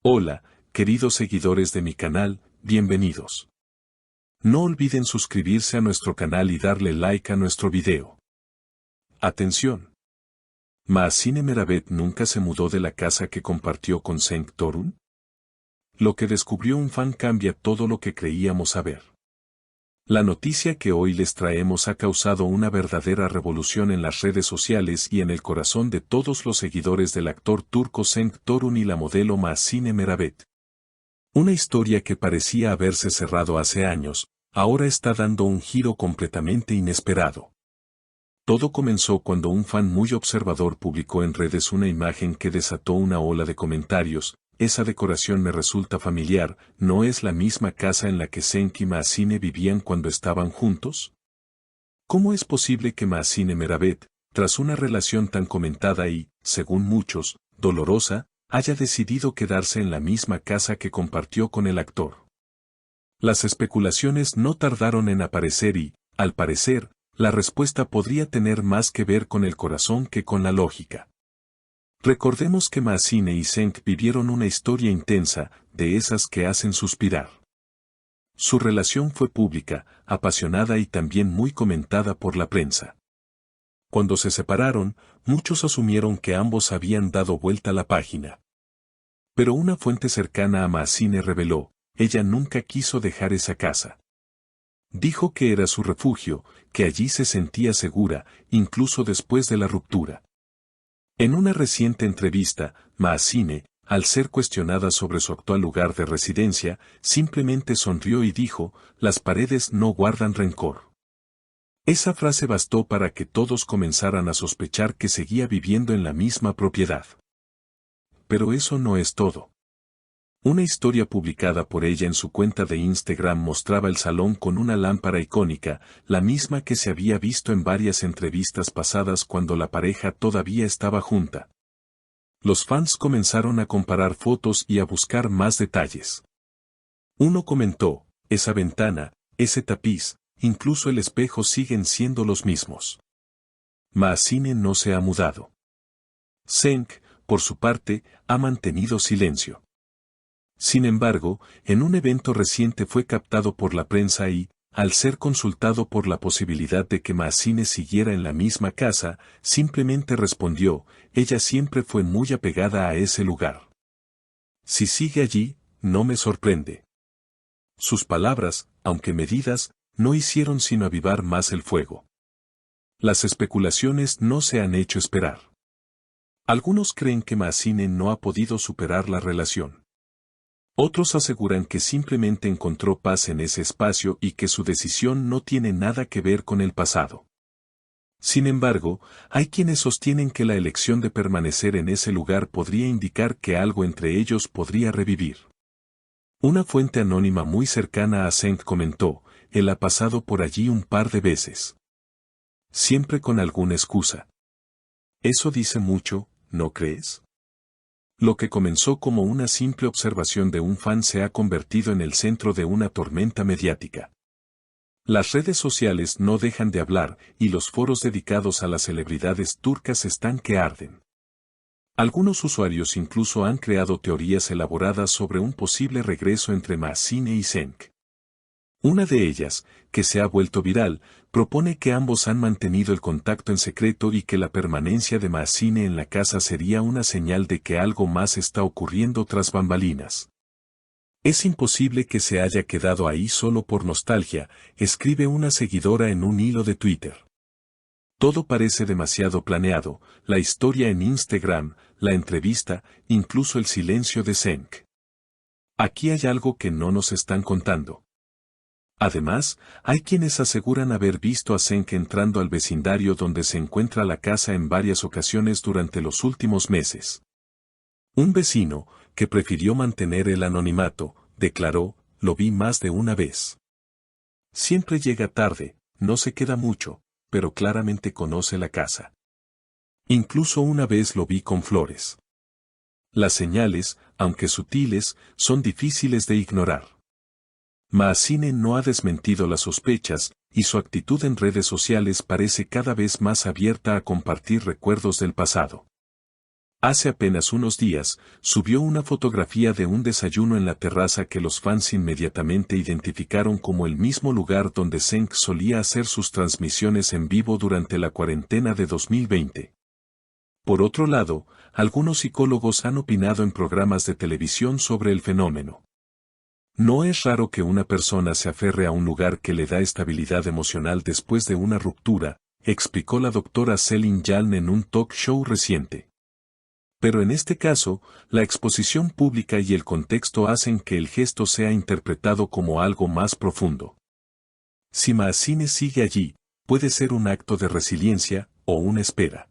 Hola, queridos seguidores de mi canal, bienvenidos. No olviden suscribirse a nuestro canal y darle like a nuestro video. Atención. Maazine Meravet nunca se mudó de la casa que compartió con Cenk Torun. Lo que descubrió un fan cambia todo lo que creíamos saber. La noticia que hoy les traemos ha causado una verdadera revolución en las redes sociales y en el corazón de todos los seguidores del actor turco Cenk Torun y la modelo Maazine Meravet. Una historia que parecía haberse cerrado hace años, ahora está dando un giro completamente inesperado. Todo comenzó cuando un fan muy observador publicó en redes una imagen que desató una ola de comentarios. Esa decoración me resulta familiar, ¿no es la misma casa en la que Cenk y Maazine vivían cuando estaban juntos? ¿Cómo es posible que Maazine Meravet, tras una relación tan comentada y, según muchos, dolorosa, haya decidido quedarse en la misma casa que compartió con el actor? Las especulaciones no tardaron en aparecer y, al parecer, la respuesta podría tener más que ver con el corazón que con la lógica. Recordemos que Maazine y Cenk vivieron una historia intensa, de esas que hacen suspirar. Su relación fue pública, apasionada y también muy comentada por la prensa. Cuando se separaron, muchos asumieron que ambos habían dado vuelta a la página. Pero una fuente cercana a Maazine reveló, ella nunca quiso dejar esa casa. Dijo que era su refugio, que allí se sentía segura, incluso después de la ruptura. En una reciente entrevista, Maazine, al ser cuestionada sobre su actual lugar de residencia, simplemente sonrió y dijo, las paredes no guardan rencor. Esa frase bastó para que todos comenzaran a sospechar que seguía viviendo en la misma propiedad. Pero eso no es todo. Una historia publicada por ella en su cuenta de Instagram mostraba el salón con una lámpara icónica, la misma que se había visto en varias entrevistas pasadas cuando la pareja todavía estaba junta. Los fans comenzaron a comparar fotos y a buscar más detalles. Uno comentó, esa ventana, ese tapiz, incluso el espejo siguen siendo los mismos. Maazine no se ha mudado. Cenk, por su parte, ha mantenido silencio. Sin embargo, en un evento reciente fue captado por la prensa y, al ser consultado por la posibilidad de que Maazine siguiera en la misma casa, simplemente respondió, ella siempre fue muy apegada a ese lugar. Si sigue allí, no me sorprende. Sus palabras, aunque medidas, no hicieron sino avivar más el fuego. Las especulaciones no se han hecho esperar. Algunos creen que Maazine no ha podido superar la relación. Otros aseguran que simplemente encontró paz en ese espacio y que su decisión no tiene nada que ver con el pasado. Sin embargo, hay quienes sostienen que la elección de permanecer en ese lugar podría indicar que algo entre ellos podría revivir. Una fuente anónima muy cercana a Cenk comentó, él ha pasado por allí un par de veces. Siempre con alguna excusa. Eso dice mucho, ¿no crees? Lo que comenzó como una simple observación de un fan se ha convertido en el centro de una tormenta mediática. Las redes sociales no dejan de hablar y los foros dedicados a las celebridades turcas están que arden. Algunos usuarios incluso han creado teorías elaboradas sobre un posible regreso entre Maazine y Cenk. Una de ellas, que se ha vuelto viral, propone que ambos han mantenido el contacto en secreto y que la permanencia de Maazine en la casa sería una señal de que algo más está ocurriendo tras bambalinas. Es imposible que se haya quedado ahí solo por nostalgia, escribe una seguidora en un hilo de Twitter. Todo parece demasiado planeado, la historia en Instagram, la entrevista, incluso el silencio de Cenk. Aquí hay algo que no nos están contando. Además, hay quienes aseguran haber visto a Cenk entrando al vecindario donde se encuentra la casa en varias ocasiones durante los últimos meses. Un vecino, que prefirió mantener el anonimato, declaró, lo vi más de una vez. Siempre llega tarde, no se queda mucho, pero claramente conoce la casa. Incluso una vez lo vi con flores. Las señales, aunque sutiles, son difíciles de ignorar. Maazine no ha desmentido las sospechas, y su actitud en redes sociales parece cada vez más abierta a compartir recuerdos del pasado. Hace apenas unos días, subió una fotografía de un desayuno en la terraza que los fans inmediatamente identificaron como el mismo lugar donde Cenk solía hacer sus transmisiones en vivo durante la cuarentena de 2020. Por otro lado, algunos psicólogos han opinado en programas de televisión sobre el fenómeno. No es raro que una persona se aferre a un lugar que le da estabilidad emocional después de una ruptura, explicó la doctora Celine Jaln en un talk show reciente. Pero en este caso, la exposición pública y el contexto hacen que el gesto sea interpretado como algo más profundo. Si Maazine sigue allí, puede ser un acto de resiliencia o una espera.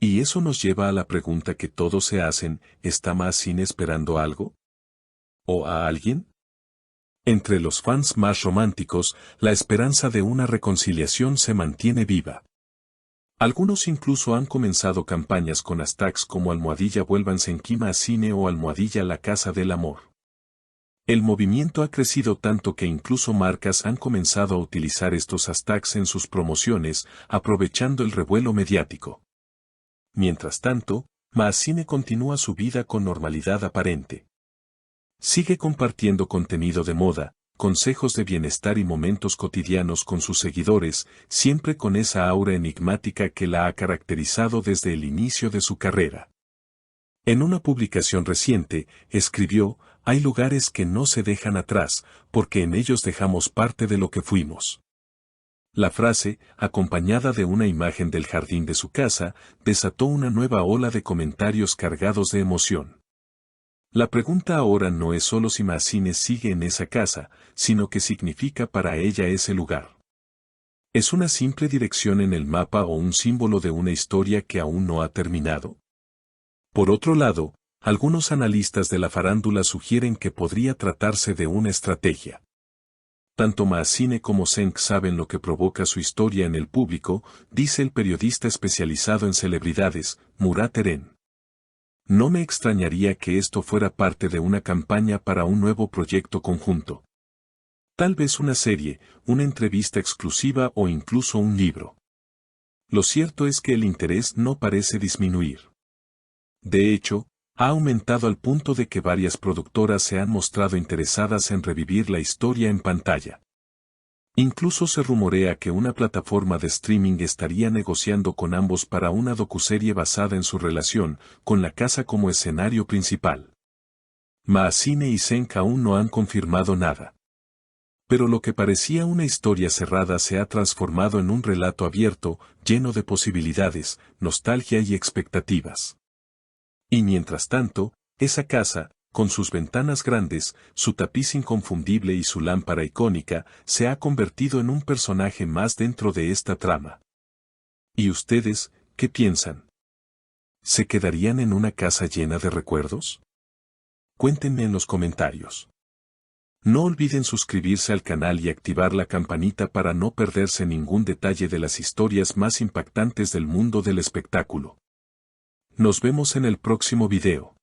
Y eso nos lleva a la pregunta que todos se hacen: ¿está Maazine esperando algo? ¿O a alguien? Entre los fans más románticos, la esperanza de una reconciliación se mantiene viva. Algunos incluso han comenzado campañas con hashtags como #vuélvanse Maazine o #la casa del amor. El movimiento ha crecido tanto que incluso marcas han comenzado a utilizar estos hashtags en sus promociones, aprovechando el revuelo mediático. Mientras tanto, Maazine continúa su vida con normalidad aparente. Sigue compartiendo contenido de moda, consejos de bienestar y momentos cotidianos con sus seguidores, siempre con esa aura enigmática que la ha caracterizado desde el inicio de su carrera. En una publicación reciente, escribió: «Hay lugares que no se dejan atrás, porque en ellos dejamos parte de lo que fuimos». La frase, acompañada de una imagen del jardín de su casa, desató una nueva ola de comentarios cargados de emoción. La pregunta ahora no es solo si Maazine sigue en esa casa, sino qué significa para ella ese lugar. ¿Es una simple dirección en el mapa o un símbolo de una historia que aún no ha terminado? Por otro lado, algunos analistas de la farándula sugieren que podría tratarse de una estrategia. Tanto Maazine como Cenk saben lo que provoca su historia en el público, dice el periodista especializado en celebridades, Murat Eren. No me extrañaría que esto fuera parte de una campaña para un nuevo proyecto conjunto. Tal vez una serie, una entrevista exclusiva o incluso un libro. Lo cierto es que el interés no parece disminuir. De hecho, ha aumentado al punto de que varias productoras se han mostrado interesadas en revivir la historia en pantalla. Incluso se rumorea que una plataforma de streaming estaría negociando con ambos para una docuserie basada en su relación, con la casa como escenario principal. Maazine y Cenk aún no han confirmado nada. Pero lo que parecía una historia cerrada se ha transformado en un relato abierto, lleno de posibilidades, nostalgia y expectativas. Y mientras tanto, esa casa, con sus ventanas grandes, su tapiz inconfundible y su lámpara icónica, se ha convertido en un personaje más dentro de esta trama. ¿Y ustedes, qué piensan? ¿Se quedarían en una casa llena de recuerdos? Cuéntenme en los comentarios. No olviden suscribirse al canal y activar la campanita para no perderse ningún detalle de las historias más impactantes del mundo del espectáculo. Nos vemos en el próximo video.